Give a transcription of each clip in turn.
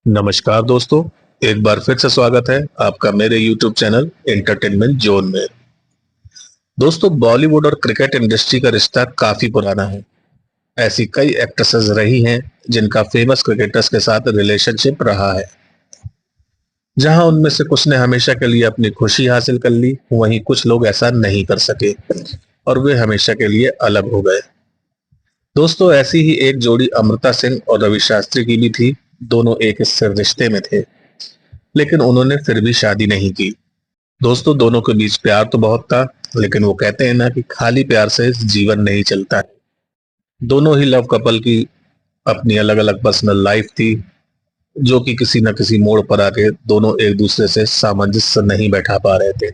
नमस्कार दोस्तों। एक बार फिर से स्वागत है आपका मेरे YouTube चैनल एंटरटेनमेंट जोन में। दोस्तों, बॉलीवुड और क्रिकेट इंडस्ट्री का रिश्ता काफी पुराना है। ऐसी कई एक्ट्रेसेस रही हैं जिनका फेमस क्रिकेटर्स के साथ रिलेशनशिप रहा है। जहां उनमें से कुछ ने हमेशा के लिए अपनी खुशी हासिल कर ली, वहीं कुछ लोग ऐसा नहीं कर सके और वे हमेशा के लिए अलग हो गए। दोस्तों, ऐसी ही एक जोड़ी अमृता सिंह और रवि शास्त्री की भी थी। दोनों एक स्थिर रिश्ते में थे, लेकिन उन्होंने फिर भी शादी नहीं की। दोस्तों, दोनों के बीच प्यार तो बहुत था, लेकिन वो कहते हैं ना कि खाली प्यार से जीवन नहीं चलता है। दोनों ही लव कपल की अपनी अलग अलग पर्सनल लाइफ थी, जो कि किसी न किसी मोड़ पर आके दोनों एक दूसरे से सामंजस्य नहीं बैठा पा रहे थे।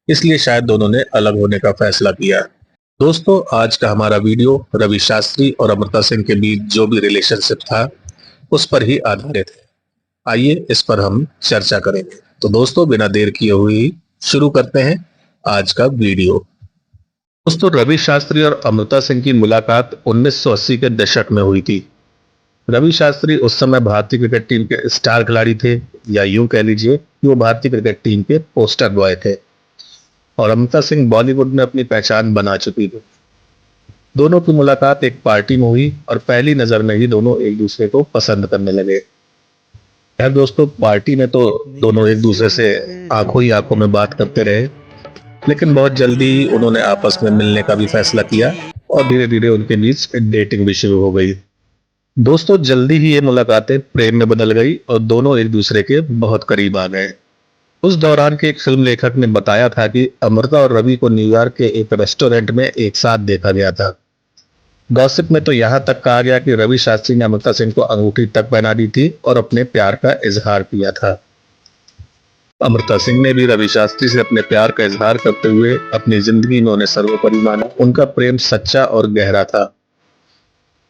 इसलिए शायद दोनों ने अलग होने का फैसला किया। दोस्तों, आज का हमारा वीडियो रवि शास्त्री और अमृता सिंह के बीच जो भी रिलेशनशिप था उस पर ही आधारित है। आइए इस पर हम चर्चा करेंगे। तो दोस्तों, बिना देर किए हुए शुरू करते हैं आज का वीडियो। दोस्तों, रवि शास्त्री और अमृता सिंह की मुलाकात 1980 के दशक में हुई थी। रवि शास्त्री उस समय भारतीय क्रिकेट टीम के स्टार खिलाड़ी थे, या यूं कह लीजिए कि वो भारतीय क्रिकेट टीम के पोस्टर बॉय थे, और अमृता सिंह बॉलीवुड में अपनी पहचान बना चुकी थी। दोनों की मुलाकात एक पार्टी में हुई और पहली नजर में ही दोनों एक दूसरे को पसंद करने लगे। यार दोस्तों, पार्टी में तो दोनों एक दूसरे से आंखों ही आंखों में बात करते रहे, लेकिन बहुत जल्दी उन्होंने आपस में मिलने का भी फैसला किया और धीरे धीरे उनके बीच डेटिंग भी शुरू हो गई। दोस्तों, जल्दी ही ये मुलाकातें प्रेम में बदल गई और दोनों एक दूसरे के बहुत करीब आ गए। उस दौरान के एक फिल्म लेखक ने बताया था कि अमृता और रवि को न्यूयॉर्क के एक रेस्टोरेंट में एक साथ देखा गया था। गॉसिप में तो यहाँ तक कहा गया कि रवि शास्त्री ने अमृता सिंह को अंगूठी तक पहना दी थी और अपने प्यार का इजहार किया था। अमृता सिंह ने भी रवि शास्त्री से अपने प्यार का इजहार करते हुए अपनी जिंदगी में उन्हें सर्वोपरि माना। उनका प्रेम सच्चा और गहरा था।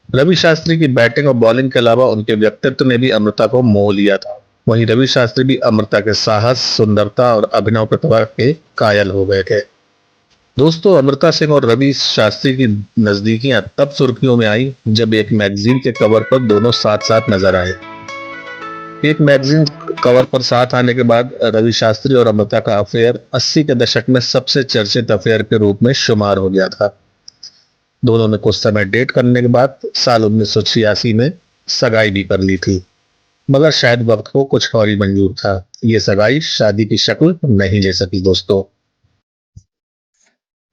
रवि शास्त्री की बैटिंग और बॉलिंग के अलावा उनके व्यक्तित्व ने भी अमृता को मोह लिया था। वहीं रवि शास्त्री भी अमृता के साहस, सुंदरता और अभिनव प्रतिभा के कायल हो गए थे। दोस्तों, अमृता सिंह और रवि शास्त्री की नजदीकियां तब सुर्खियों में आई जब एक मैगजीन के कवर पर दोनों साथ साथ नजर आए। एक मैगजीन कवर पर साथ आने के बाद रवि शास्त्री और अमृता का अफेयर 80 के दशक में सबसे चर्चित अफेयर के रूप में शुमार हो गया था। दोनों ने कुछ समय डेट करने के बाद साल 1986 में सगाई भी कर ली थी, मगर शायद वक्त को कुछ और ही मंजूर था। ये सगाई शादी की शक्ल नहीं ले सकी। दोस्तों,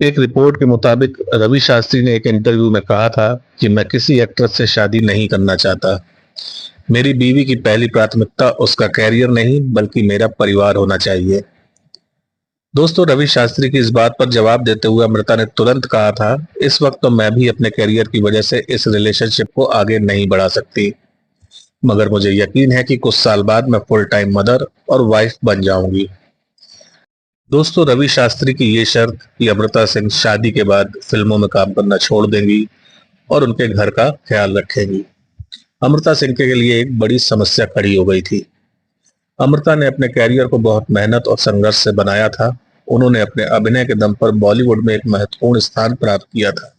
एक रिपोर्ट के मुताबिक रवि शास्त्री ने एक इंटरव्यू में कहा था कि मैं किसी एक्ट्रेस से शादी नहीं करना चाहता। मेरी बीवी की पहली प्राथमिकता उसका कैरियर नहीं बल्कि मेरा परिवार होना चाहिए। दोस्तों, रवि शास्त्री की इस बात पर जवाब देते हुए अमृता ने तुरंत कहा था, इस वक्त तो मैं भी अपने कैरियर की वजह से इस रिलेशनशिप को आगे नहीं बढ़ा सकती, मगर मुझे यकीन है कि कुछ साल बाद मैं फुल टाइम मदर और वाइफ बन जाऊंगी। दोस्तों, रवि शास्त्री की ये शर्त कि अमृता सिंह शादी के बाद फिल्मों में काम करना छोड़ देंगी और उनके घर का ख्याल रखेंगी, अमृता सिंह के लिए एक बड़ी समस्या खड़ी हो गई थी। अमृता ने अपने कैरियर को बहुत मेहनत और संघर्ष से बनाया था। उन्होंने अपने अभिनय के दम पर बॉलीवुड में एक महत्वपूर्ण स्थान प्राप्त किया था।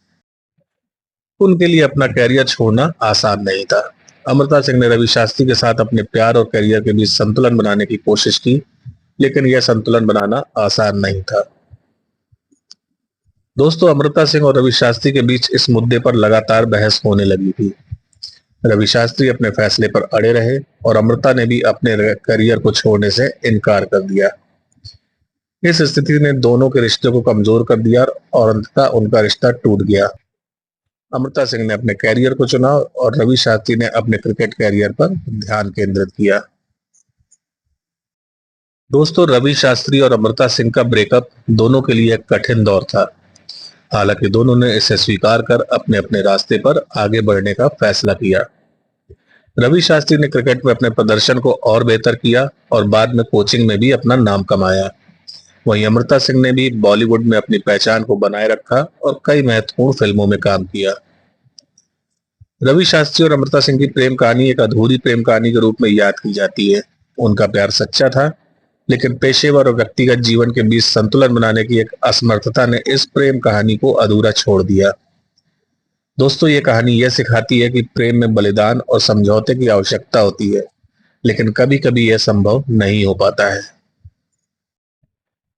उनके लिए अपना कैरियर छोड़ना आसान नहीं था। अमृता सिंह ने रवि शास्त्री के साथ अपने प्यार और कैरियर के बीच संतुलन बनाने की कोशिश की, लेकिन यह संतुलन बनाना आसान नहीं था। दोस्तों, अमृता सिंह और रवि शास्त्री के बीच इस मुद्दे पर लगातार बहस होने लगी थी। रवि शास्त्री अपने फैसले पर अड़े रहे और अमृता ने भी अपने करियर को छोड़ने से इनकार कर दिया। इस स्थिति ने दोनों के रिश्ते को कमजोर कर दिया और अंततः उनका रिश्ता टूट गया। अमृता सिंह ने अपने कैरियर को चुना और रवि शास्त्री ने अपने क्रिकेट कैरियर पर ध्यान केंद्रित किया। दोस्तों, रवि शास्त्री और अमृता सिंह का ब्रेकअप दोनों के लिए एक कठिन दौर था। हालांकि दोनों ने इसे स्वीकार कर अपने अपने रास्ते पर आगे बढ़ने का फैसला किया। रवि शास्त्री ने क्रिकेट में अपने प्रदर्शन को और बेहतर किया और बाद में कोचिंग में भी अपना नाम कमाया। वहीं अमृता सिंह ने भी बॉलीवुड में अपनी पहचान को बनाए रखा और कई महत्वपूर्ण फिल्मों में काम किया। रवि शास्त्री और अमृता सिंह की प्रेम कहानी एक अधूरी प्रेम कहानी के रूप में याद की जाती है। उनका प्यार सच्चा था, लेकिन पेशेवर और व्यक्तिगत जीवन के बीच संतुलन बनाने की एक असमर्थता ने इस प्रेम कहानी को अधूरा छोड़ दिया। दोस्तों, ये कहानी यह सिखाती है कि प्रेम में बलिदान और समझौते की आवश्यकता होती है, लेकिन कभी कभी यह संभव नहीं हो पाता है।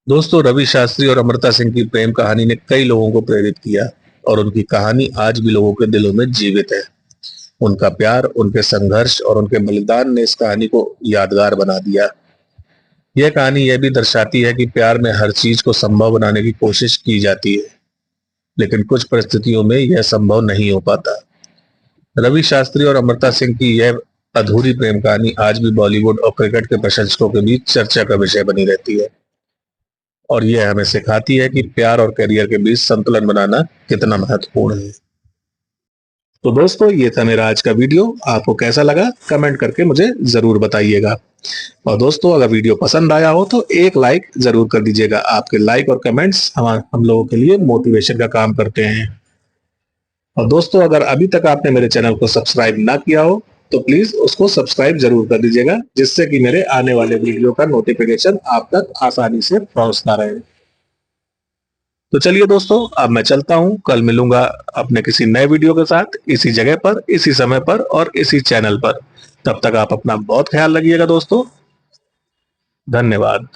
दोस्तों, रवि शास्त्री और अमृता सिंह की प्रेम कहानी ने कई लोगों को प्रेरित किया और उनकी कहानी आज भी लोगों के दिलों में जीवित है। उनका प्यार, उनके संघर्ष और उनके बलिदान ने इस कहानी को यादगार बना दिया। यह कहानी यह भी दर्शाती है कि प्यार में हर चीज को संभव बनाने की कोशिश की जाती है, लेकिन कुछ परिस्थितियों में यह संभव नहीं हो पाता। रवि शास्त्री और अमृता सिंह की यह अधूरी प्रेम कहानी आज भी बॉलीवुड और क्रिकेट के प्रशंसकों के बीच चर्चा का विषय बनी रहती है और यह हमें सिखाती है कि प्यार और करियर के बीच संतुलन बनाना कितना महत्वपूर्ण है। तो दोस्तों, ये था मेरा आज का वीडियो। आपको कैसा लगा कमेंट करके मुझे जरूर बताइएगा। और दोस्तों, अगर वीडियो पसंद आया हो तो एक लाइक जरूर कर दीजिएगा। आपके लाइक और कमेंट्स हम लोगों के लिए मोटिवेशन का काम करते हैं। और दोस्तों, अगर अभी तक आपने मेरे चैनल को सब्सक्राइब ना किया हो तो प्लीज उसको सब्सक्राइब जरूर कर दीजिएगा, जिससे कि मेरे आने वाले वीडियो का नोटिफिकेशन आप तक आसानी से पहुंचता रहे। तो चलिए दोस्तों, अब मैं चलता हूं। कल मिलूंगा अपने किसी नए वीडियो के साथ, इसी जगह पर, इसी समय पर और इसी चैनल पर। तब तक आप अपना बहुत ख्याल रखिएगा दोस्तों। धन्यवाद।